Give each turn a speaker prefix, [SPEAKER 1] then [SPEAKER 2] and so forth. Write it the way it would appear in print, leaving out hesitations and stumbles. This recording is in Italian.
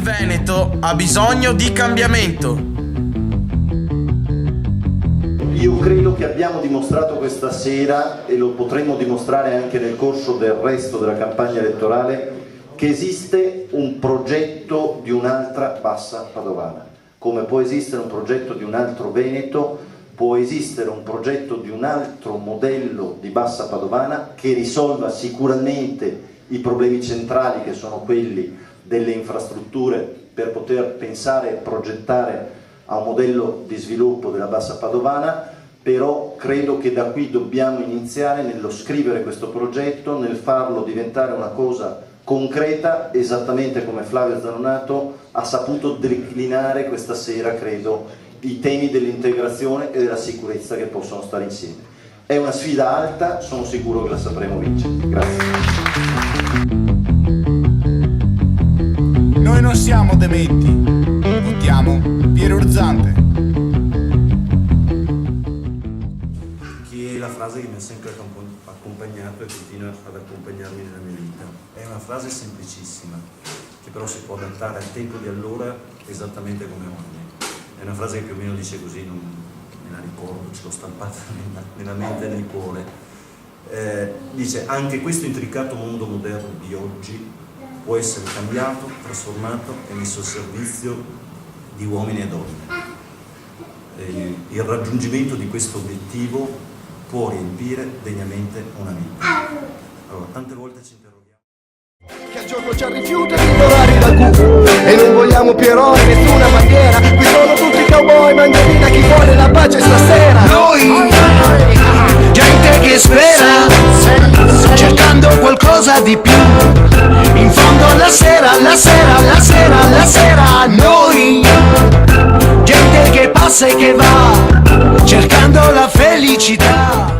[SPEAKER 1] Veneto ha bisogno di cambiamento.
[SPEAKER 2] Io credo che abbiamo dimostrato questa sera, e lo potremo dimostrare anche nel corso del resto della campagna elettorale, che esiste un progetto di un'altra Bassa Padovana. Come può esistere un progetto di un altro Veneto, può esistere un progetto di un altro modello di Bassa Padovana che risolva sicuramente i problemi centrali, che sono quelli delle infrastrutture, per poter pensare e progettare a un modello di sviluppo della Bassa Padovana. Però credo che da qui dobbiamo iniziare nello scrivere questo progetto, nel farlo diventare una cosa concreta, esattamente come Flavio Zanonato ha saputo declinare questa sera, credo, i temi dell'integrazione e della sicurezza che possono stare insieme. È una sfida alta, sono sicuro che la sapremo vincere. Grazie.
[SPEAKER 3] Noi non siamo dementi, votiamo Piero Urzante.
[SPEAKER 4] Che è la frase che mi ha sempre accompagnato e continua ad accompagnarmi nella mia vita. È una frase semplicissima, che però si può adattare al tempo di allora esattamente come oggi. È una frase che più o meno dice così, non me la ricordo, ce l'ho stampata nella mente e nel cuore. Dice: anche questo intricato mondo moderno di oggi può essere cambiato, trasformato e messo al servizio di uomini e donne. Il raggiungimento di questo obiettivo può riempire degnamente una vita. Allora, tante volte ci interroghiamo.
[SPEAKER 5] Che al gioco c'è il rifiuto di volare da Q. E non vogliamo Pierò e nessuna bandiera. Qui sono tutti cowboy, mangiarina chi vuole la pace stasera.
[SPEAKER 6] Noi, gente che spera, cercando qualcosa di più. In fondo la sera, noi, gente che passa e che va, cercando la felicità.